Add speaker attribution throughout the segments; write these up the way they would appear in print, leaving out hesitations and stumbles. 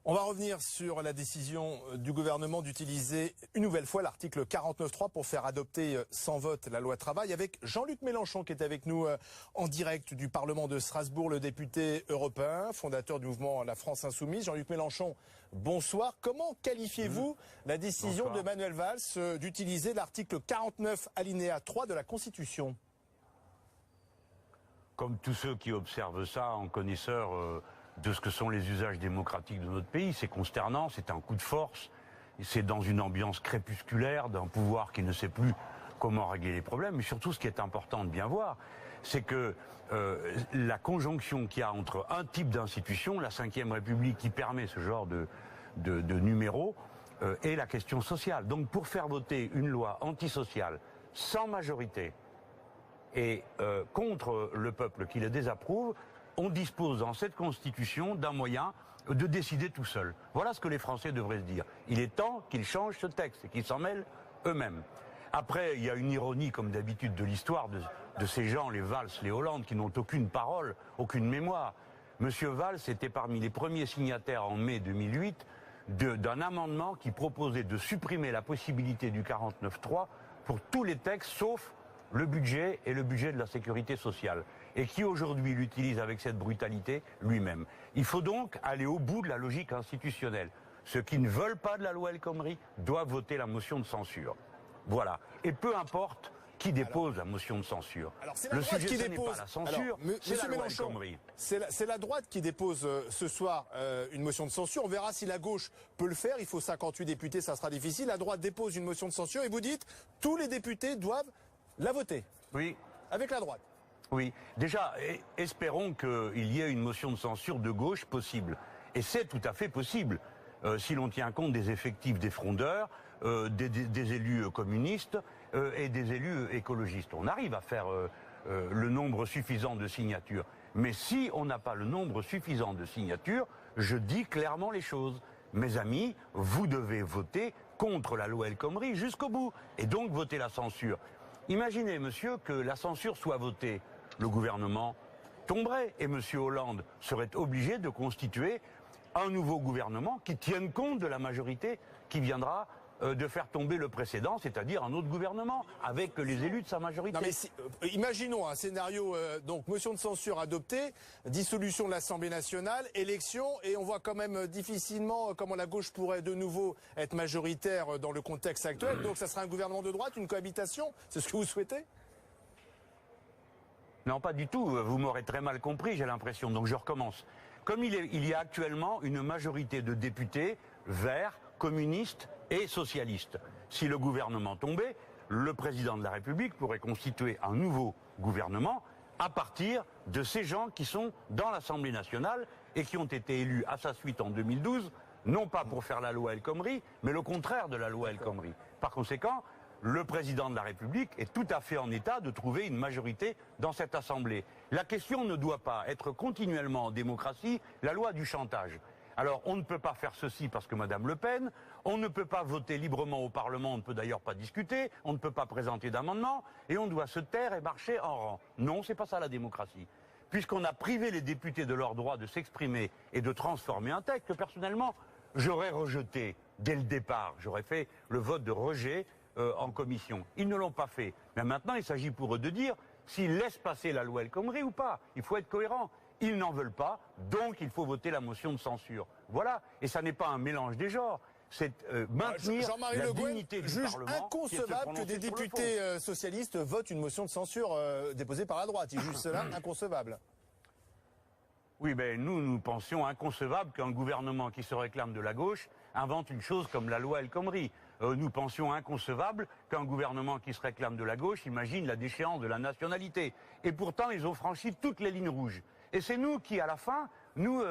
Speaker 1: On va revenir sur la décision du gouvernement d'utiliser une nouvelle fois l'article 49.3 pour faire adopter sans vote la loi travail avec Jean-Luc Mélenchon qui est avec nous en direct du Parlement de Strasbourg, le député européen, fondateur du mouvement La France Insoumise. Jean-Luc Mélenchon, bonsoir. Comment qualifiez-vous la décision de Manuel Valls d'utiliser l'article 49 alinéa 3 de la Constitution ?
Speaker 2: Comme tous ceux qui observent ça en connaisseurs de ce que sont les usages démocratiques de notre pays, c'est consternant, c'est un coup de force, c'est dans une ambiance crépusculaire d'un pouvoir qui ne sait plus comment régler les problèmes. Mais surtout, ce qui est important de bien voir, c'est que la conjonction qu'il y a entre un type d'institution, la Ve République, qui permet ce genre de numéro, et la question sociale. Donc pour faire voter une loi antisociale sans majorité et contre le peuple qui le désapprouve, on dispose dans cette Constitution d'un moyen de décider tout seul. Voilà ce que les Français devraient se dire. Il est temps qu'ils changent ce texte et qu'ils s'en mêlent eux-mêmes. Après, il y a une ironie, comme d'habitude, de l'histoire de ces gens, les Valls, les Hollande, qui n'ont aucune parole, aucune mémoire. Monsieur Valls était parmi les premiers signataires en mai 2008 d'un amendement qui proposait de supprimer la possibilité du 49.3 pour tous les textes, sauf le budget et le budget de la sécurité sociale, et qui aujourd'hui l'utilise avec cette brutalité lui-même. Il faut donc aller au bout de la logique institutionnelle. Ceux qui ne veulent pas de la loi El Khomri doivent voter la motion de censure. Voilà. Et peu importe qui dépose la motion de censure.
Speaker 1: Le sujet, ce n'est
Speaker 2: pas la censure, c'est la loi El Khomri.
Speaker 1: C'est la droite qui dépose ce soir une motion de censure. On verra si la gauche peut le faire. Il faut 58 députés, ça sera difficile. La droite dépose une motion de censure et vous dites tous les députés doivent la voter.
Speaker 2: Oui.
Speaker 1: Avec la droite.
Speaker 2: Oui. Déjà, espérons qu'il y ait une motion de censure de gauche possible. Et c'est tout à fait possible, si l'on tient compte des effectifs des frondeurs, des élus communistes et des élus écologistes. On arrive à faire le nombre suffisant de signatures. Mais si on n'a pas le nombre suffisant de signatures, je dis clairement les choses. Mes amis, vous devez voter contre la loi El Khomri jusqu'au bout. Et donc voter la censure. Imaginez, monsieur, que la censure soit votée. Le gouvernement tomberait et monsieur Hollande serait obligé de constituer un nouveau gouvernement qui tienne compte de la majorité qui viendra de faire tomber le précédent, c'est-à-dire un autre gouvernement, avec les élus de sa majorité.
Speaker 1: Non mais imaginons un scénario, donc motion de censure adoptée, dissolution de l'Assemblée nationale, élection, et on voit quand même difficilement comment la gauche pourrait de nouveau être majoritaire dans le contexte actuel. Donc ça sera un gouvernement de droite, une cohabitation, c'est ce que vous souhaitez ?
Speaker 2: Non, pas du tout. Vous m'aurez très mal compris, j'ai l'impression. Donc je recommence. Comme il y a actuellement une majorité de députés verts, communistes et socialistes. Si le gouvernement tombait, le président de la République pourrait constituer un nouveau gouvernement à partir de ces gens qui sont dans l'Assemblée nationale et qui ont été élus à sa suite en 2012, non pas pour faire la loi El Khomri, mais le contraire de la loi El Khomri. Par conséquent, le président de la République est tout à fait en état de trouver une majorité dans cette Assemblée. La question ne doit pas être continuellement en démocratie la loi du chantage. Alors, on ne peut pas faire ceci parce que Madame Le Pen, on ne peut pas voter librement au Parlement, on ne peut d'ailleurs pas discuter, on ne peut pas présenter d'amendements, et on doit se taire et marcher en rang. Non, c'est pas ça la démocratie. Puisqu'on a privé les députés de leur droit de s'exprimer et de transformer un texte, personnellement, j'aurais rejeté dès le départ, j'aurais fait le vote de rejet en commission. Ils ne l'ont pas fait. Mais maintenant, il s'agit pour eux de dire s'ils laissent passer la loi El Khomri ou pas. Il faut être cohérent. Ils n'en veulent pas, donc il faut voter la motion de censure. Voilà. Et ça n'est pas un mélange des genres. C'est maintenir la dignité du Parlement.
Speaker 1: Inconcevable que des députés socialistes votent une motion de censure déposée par la droite. Ils jugent cela inconcevable.
Speaker 2: Oui, mais nous pensions inconcevable qu'un gouvernement qui se réclame de la gauche invente une chose comme la loi El Khomri. Nous pensions inconcevable qu'un gouvernement qui se réclame de la gauche imagine la déchéance de la nationalité. Et pourtant, ils ont franchi toutes les lignes rouges. Et c'est nous qui, à la fin, nous,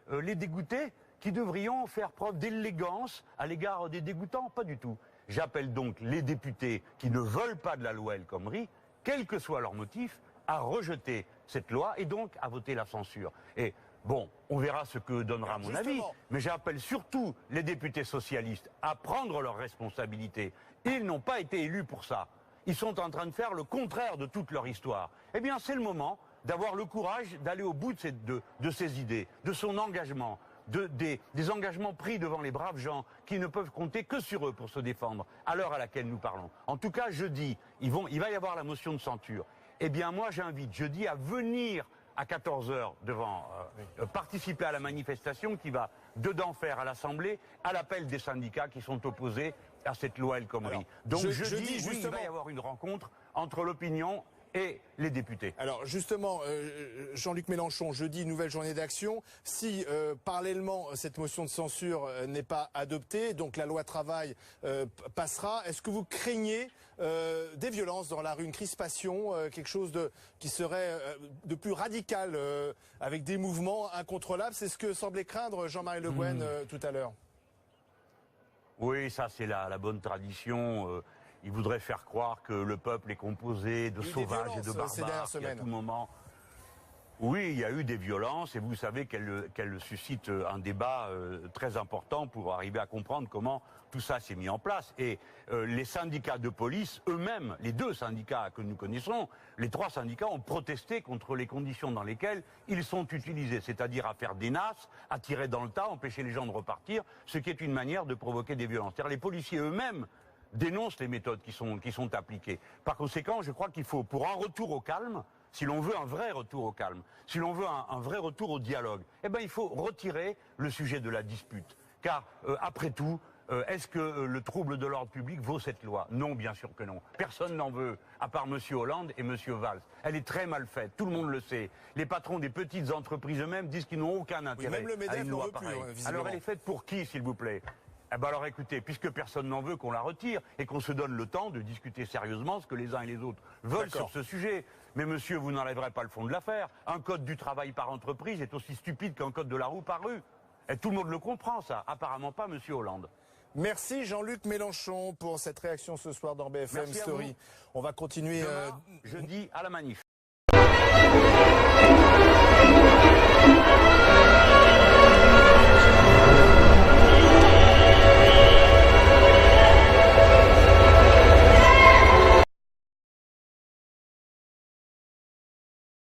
Speaker 2: les dégoûtés, qui devrions faire preuve d'élégance à l'égard des dégoûtants. Pas du tout. J'appelle donc les députés qui ne veulent pas de la loi El Khomri, quel que soit leur motif, à rejeter cette loi et donc à voter la censure. Et bon, on verra ce que donnera mon avis, mais j'appelle surtout les députés socialistes à prendre leurs responsabilités. Ils n'ont pas été élus pour ça. Ils sont en train de faire le contraire de toute leur histoire. Eh bien, c'est le moment d'avoir le courage d'aller au bout de ses idées, de son engagement, des engagements pris devant les braves gens qui ne peuvent compter que sur eux pour se défendre à l'heure à laquelle nous parlons. En tout cas, jeudi, il va y avoir la motion de censure. Eh bien, moi, j'invite jeudi à venir à 14 h devant participer à la manifestation qui va dedans faire à l'Assemblée à l'appel des syndicats qui sont opposés à cette loi El Khomri. Donc jeudi, oui, il va y avoir une rencontre entre l'opinion et les députés.
Speaker 1: Alors justement, Jean-Luc Mélenchon, jeudi, nouvelle journée d'action. Si parallèlement cette motion de censure n'est pas adoptée, donc la loi travail passera, est-ce que vous craignez des violences dans la rue, une crispation, quelque chose qui serait de plus radical, avec des mouvements incontrôlables? C'est ce que semblait craindre Jean-Marie Le Guen tout à l'heure.
Speaker 2: Oui, ça c'est la bonne tradition. Il voudrait faire croire que le peuple est composé de sauvages et de barbares qui, à tout moment. Oui, il y a eu des violences et vous savez qu'elles suscitent un débat très important pour arriver à comprendre comment tout ça s'est mis en place. Et les syndicats de police, eux-mêmes, les deux syndicats que nous connaissons, les trois syndicats ont protesté contre les conditions dans lesquelles ils sont utilisés, c'est-à-dire à faire des nasses, à tirer dans le tas, empêcher les gens de repartir, ce qui est une manière de provoquer des violences. C'est-à-dire les policiers eux-mêmes dénoncent les méthodes qui sont appliquées. Par conséquent, je crois qu'il faut, pour un retour au calme, si l'on veut un vrai retour au calme, si l'on veut un vrai retour au dialogue, eh ben, il faut retirer le sujet de la dispute. Car, après tout, est-ce que le trouble de l'ordre public vaut cette loi? Non, bien sûr que non. Personne n'en veut, à part M. Hollande et M. Valls. Elle est très mal faite, tout le monde le sait. Les patrons des petites entreprises eux-mêmes disent qu'ils n'ont aucun intérêt à une loi pareille. Alors elle est faite pour qui, s'il vous plaît? Eh ben alors écoutez, puisque personne n'en veut, qu'on la retire et qu'on se donne le temps de discuter sérieusement ce que les uns et les autres veulent sur ce sujet. Mais monsieur, vous n'enlèverez pas le fond de l'affaire. Un code du travail par entreprise est aussi stupide qu'un code de la roue par rue. Et tout le monde le comprend, ça. Apparemment pas monsieur Hollande.
Speaker 1: Merci Jean-Luc Mélenchon pour cette réaction ce soir dans BFM Story. On va continuer
Speaker 2: demain, jeudi à la manif.